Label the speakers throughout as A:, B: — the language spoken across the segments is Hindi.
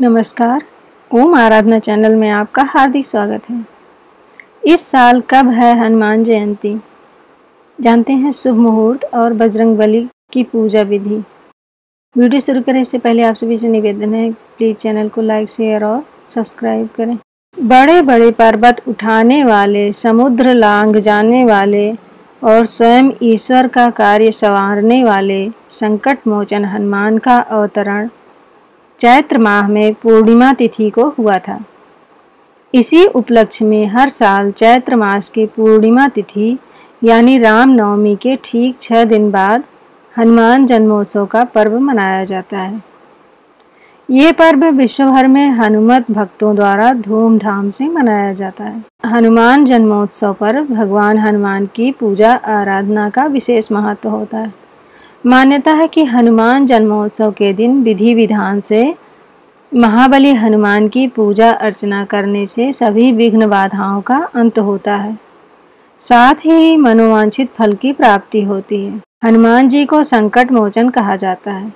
A: नमस्कार। ओम आराधना चैनल में आपका हार्दिक स्वागत है। इस साल कब है हनुमान जयंती? जानते हैं शुभ मुहूर्त और बजरंगबली की पूजा विधि। वीडियो शुरू करें इससे पहले आप सभी से निवेदन है, प्लीज़ चैनल को लाइक, शेयर और सब्सक्राइब करें। बड़े बड़े पर्वत उठाने वाले, समुद्र लांघ जाने वाले और स्वयं ईश्वर का कार्य संवारने वाले संकट मोचन हनुमान का अवतरण चैत्र माह में पूर्णिमा तिथि को हुआ था। इसी उपलक्ष्य में हर साल चैत्र मास की पूर्णिमा तिथि यानी रामनवमी के ठीक 6 दिन बाद हनुमान जन्मोत्सव का पर्व मनाया जाता है। ये पर्व विश्व भर में हनुमत भक्तों द्वारा धूमधाम से मनाया जाता है। हनुमान जन्मोत्सव पर भगवान हनुमान की पूजा आराधना का विशेष महत्व होता है। मान्यता है कि हनुमान जन्मोत्सव के दिन विधि विधान से महाबली हनुमान की पूजा अर्चना करने से सभी विघ्न बाधाओं का अंत होता है, साथ ही मनोवांछित फल की प्राप्ति होती है। हनुमान जी को संकट मोचन कहा जाता है।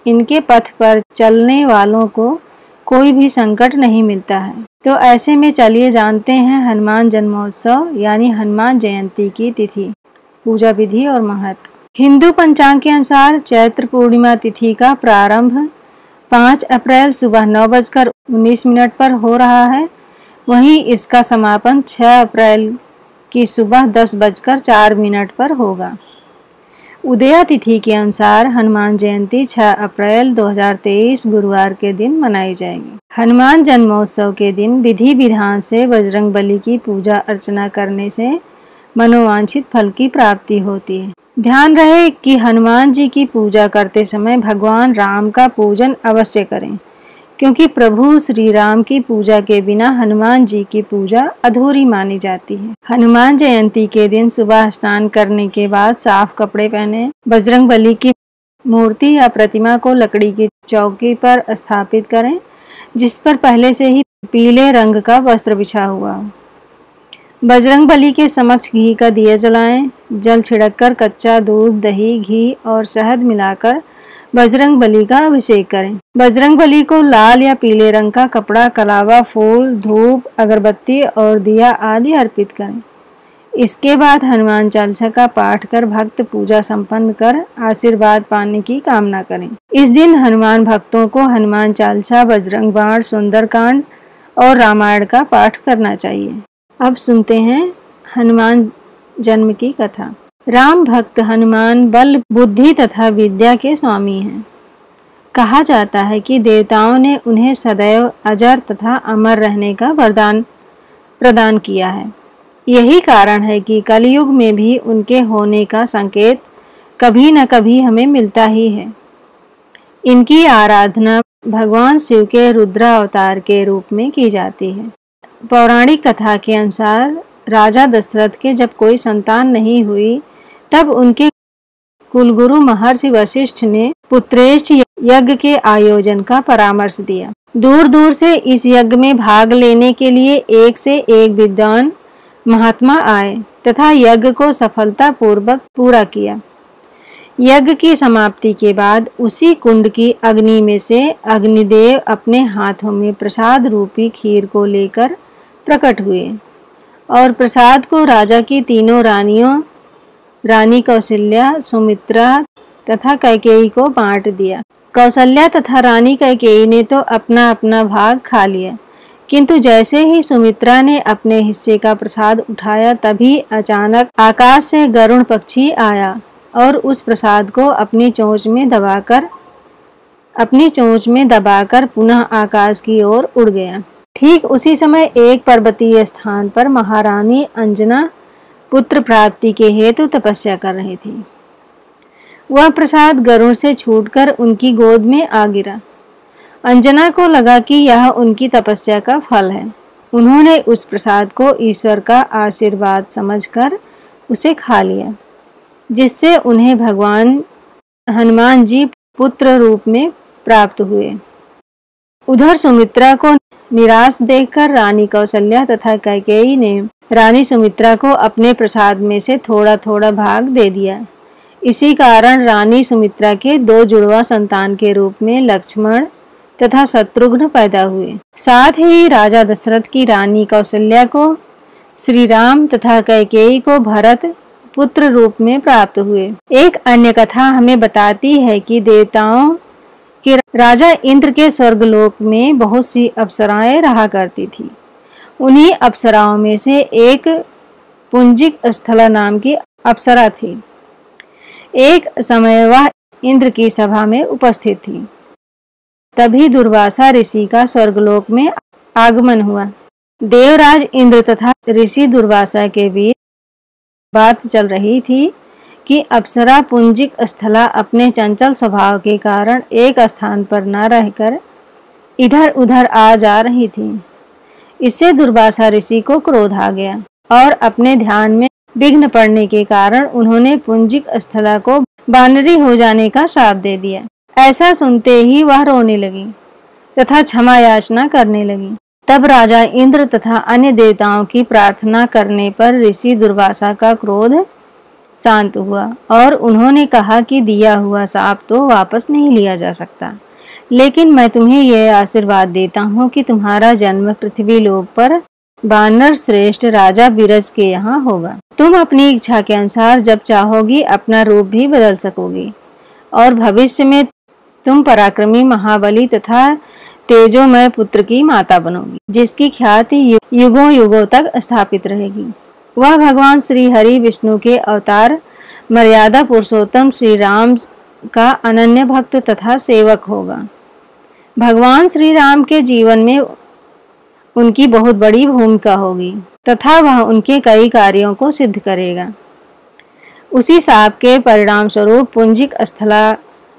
A: इनके पथ पर चलने वालों को कोई भी संकट नहीं मिलता है। तो ऐसे में चलिए जानते हैं हनुमान जन्मोत्सव यानी हनुमान जयंती की तिथि, पूजा विधि और महत्व। हिंदू पंचांग के अनुसार चैत्र पूर्णिमा तिथि का प्रारंभ 5 अप्रैल सुबह 9:19 पर हो रहा है। वहीं इसका समापन 6 अप्रैल की सुबह 10:04 पर होगा। उदया तिथि के अनुसार हनुमान जयंती 6 अप्रैल 2023 गुरुवार के दिन मनाई जाएगी। हनुमान जन्मोत्सव के दिन विधि विधान से बजरंगबली की पूजा अर्चना करने से मनोवांछित फल की प्राप्ति होती है। ध्यान रहे कि हनुमान जी की पूजा करते समय भगवान राम का पूजन अवश्य करें, क्योंकि प्रभु श्री राम की पूजा के बिना हनुमान जी की पूजा अधूरी मानी जाती है। हनुमान जयंती के दिन सुबह स्नान करने के बाद साफ कपड़े पहने बजरंगबली की मूर्ति या प्रतिमा को लकड़ी की चौकी पर स्थापित करें, जिस पर पहले से ही पीले रंग का वस्त्र बिछा हुआ हो। बजरंगबली के समक्ष घी का दिया जलाएं। जल छिड़ककर कच्चा दूध, दही, घी और शहद मिलाकर बजरंगबली का अभिषेक करें। बजरंगबली को लाल या पीले रंग का कपड़ा, कलावा, फूल, धूप, अगरबत्ती और दिया आदि अर्पित करें। इसके बाद हनुमान चालीसा का पाठ कर भक्त पूजा संपन्न कर आशीर्वाद पाने की कामना करें। इस दिन हनुमान भक्तों को हनुमान चालीसा, बजरंग बाण, सुंदरकांड और रामायण का पाठ करना चाहिए। अब सुनते हैं हनुमान जन्म की कथा। राम भक्त हनुमान बल, बुद्धि तथा विद्या के स्वामी हैं। कहा जाता है कि देवताओं ने उन्हें सदैव अजर तथा अमर रहने का वरदान प्रदान किया है। यही कारण है कि कलयुग में भी उनके होने का संकेत कभी न कभी हमें मिलता ही है। इनकी आराधना भगवान शिव के रुद्र अवतार के रूप में की जाती है। पौराणिक कथा के अनुसार राजा दशरथ के जब कोई संतान नहीं हुई, तब उनके कुलगुरु महर्षि वशिष्ठ ने पुत्रेष्ठ यज्ञ के आयोजन का परामर्श दिया। दूर दूर से इस यज्ञ में भाग लेने के लिए एक से एक विद्वान महात्मा आए तथा यज्ञ को सफलतापूर्वक पूरा किया। यज्ञ की समाप्ति के बाद उसी कुंड की अग्नि में से अग्निदेव अपने हाथों में प्रसाद रूपी खीर को लेकर प्रकट हुए और प्रसाद को राजा की तीनों रानियों, रानी कौशल्या, सुमित्रा तथा कैकेयी को बांट दिया। कौशल्या तथा रानी कैकेयी ने तो अपना अपना भाग खा लिया, किंतु जैसे ही सुमित्रा ने अपने हिस्से का प्रसाद उठाया, तभी अचानक आकाश से गरुड़ पक्षी आया और उस प्रसाद को अपनी चोंच में दबाकर पुनः आकाश की ओर उड़ गया। ठीक उसी समय एक पर्वतीय स्थान पर महारानी अंजना पुत्र प्राप्ति के हेतु तपस्या कर रही थी। वह प्रसाद गरुड़ से छूटकर उनकी गोद में आ गिरा। अंजना को लगा कि यह उनकी तपस्या का फल है। उन्होंने उस प्रसाद को ईश्वर का आशीर्वाद समझकर उसे खा लिया, जिससे उन्हें भगवान हनुमान जी पुत्र रूप में प्राप्त हुए। उधर सुमित्रा को निराश देखकर रानी कौशल्या तथा कैकेयी ने रानी सुमित्रा को अपने प्रसाद में से थोड़ा थोड़ा भाग दे दिया। इसी कारण रानी सुमित्रा के 2 जुड़वा संतान के रूप में लक्ष्मण, तथा शत्रुघ्न पैदा हुए। साथ ही राजा दशरथ की रानी कौशल्या को श्री राम तथा कैकेयी को भरत पुत्र रूप में प्राप्त हुए। एक अन्य कथा हमें बताती है कि देवताओं के राजा इंद्र के स्वर्गलोक में बहुत सी अप्सराएं रहा करती थी। उन्हीं अप्सराओं में से एक पुंजिक स्थला नाम की अप्सरा थी। एक समय वह इंद्र की सभा में उपस्थित थी। तभी दुर्वासा ऋषि का स्वर्गलोक में आगमन हुआ। देवराज इंद्र तथा ऋषि दुर्वासा के बीच बात चल रही थी कि अप्सरा पुंजिक स्थला अपने चंचल स्वभाव के कारण एक स्थान पर न रहकर इधर उधर आ जा रही थी। इससे दुर्वासा ऋषि को क्रोध आ गया और अपने ध्यान में विघ्न पड़ने के कारण उन्होंने पुंजिक स्थला को बानरी हो जाने का श्राप दे दिया। ऐसा सुनते ही वह रोने लगी तथा क्षमा याचना करने लगी। तब राजा इंद्र तथा अन्य देवताओं की प्रार्थना करने पर ऋषि दुर्वासा का क्रोध शांत हुआ और उन्होंने कहा कि दिया हुआ शाप तो वापस नहीं लिया जा सकता, लेकिन मैं तुम्हें यह आशीर्वाद देता हूँ कि तुम्हारा जन्म पृथ्वी लोक पर वानर श्रेष्ठ राजा विरज के यहाँ होगा। तुम अपनी इच्छा के अनुसार जब चाहोगी अपना रूप भी बदल सकोगी और भविष्य में तुम पराक्रमी महाबली तथा तेजोमय पुत्र की माता बनोगी, जिसकी ख्याति युगों युगों तक स्थापित रहेगी। वह भगवान श्री हरि विष्णु के अवतार मर्यादा पुरुषोत्तम श्री राम का अनन्य भक्त तथा सेवक होगा। भगवान श्री राम के जीवन में उनकी बहुत बड़ी भूमिका होगी तथा वह उनके कई कार्यों को सिद्ध करेगा। उसी शाप के परिणाम स्वरूप पुंजिक स्थला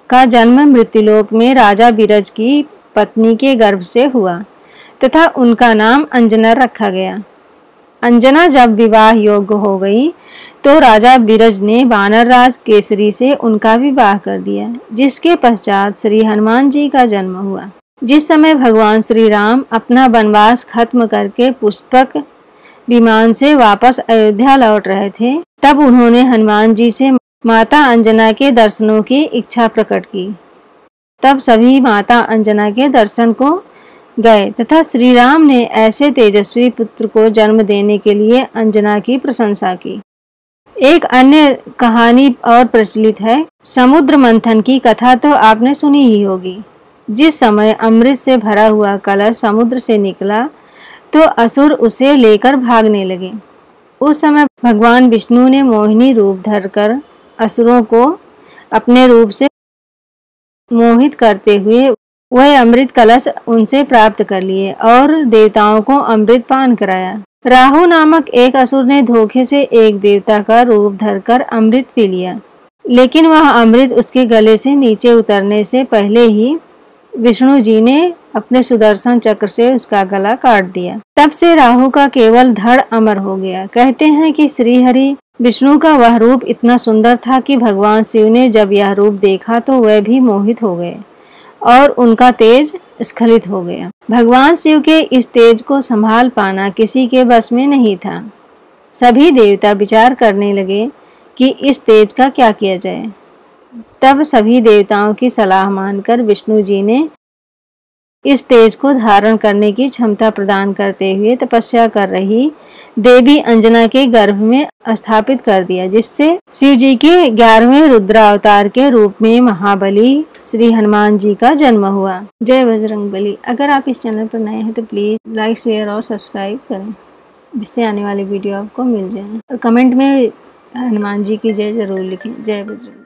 A: का जन्म मृत्युलोक में राजा विरज की पत्नी के गर्भ से हुआ तथा उनका नाम अंजना रखा गया। अंजना जब विवाह योग्य हो गई तो राजा विरज ने वानरराज केसरी से उनका विवाह कर दिया, जिसके पश्चात श्री हनुमान जी का जन्म हुआ। जिस समय भगवान श्री राम अपना वनवास खत्म करके पुष्पक विमान से वापस अयोध्या लौट रहे थे, तब उन्होंने हनुमान जी से माता अंजना के दर्शनों की इच्छा प्रकट की। तब सभी माता अंजना के दर्शन को गए तथा श्री राम ने ऐसे तेजस्वी पुत्र को जन्म देने के लिए अंजना की प्रशंसा की। एक अन्य कहानी और प्रचलित है। समुद्र मंथन की कथा तो आपने सुनी ही होगी। जिस समय अमृत से भरा हुआ कलश समुद्र से निकला तो असुर उसे लेकर भागने लगे। उस समय भगवान विष्णु ने मोहिनी रूप धरकर असुरों को अपने रूप से मोहित करते हुए वह अमृत कलश उनसे प्राप्त कर लिए और देवताओं को अमृत पान कराया। राहु नामक एक असुर ने धोखे से एक देवता का रूप धरकर अमृत पी लिया, लेकिन वह अमृत उसके गले से नीचे उतरने से पहले ही विष्णु जी ने अपने सुदर्शन चक्र से उसका गला काट दिया। तब से राहु का केवल धड़ अमर हो गया। कहते हैं कि श्री हरि विष्णु का वह रूप इतना सुंदर था कि भगवान शिव ने जब यह रूप देखा तो वह भी मोहित हो गए और उनका तेज स्खलित हो गया। भगवान शिव के इस तेज को संभाल पाना किसी के बस में नहीं था। सभी देवता विचार करने लगे कि इस तेज का क्या किया जाए। तब सभी देवताओं की सलाह मानकर विष्णु जी ने इस तेज को धारण करने की क्षमता प्रदान करते हुए तपस्या कर रही देवी अंजना के गर्भ में स्थापित कर दिया, जिससे शिव जी के 11वें रुद्रावतार के रूप में महाबली श्री हनुमान जी का जन्म हुआ। जय बजरंगबली। अगर आप इस चैनल पर नए हैं तो प्लीज लाइक शेयर और सब्सक्राइब करें, जिससे आने वाली वीडियो आपको मिल जाए। और कमेंट में हनुमान जी की जय जरूर लिखें। जय बजरंग।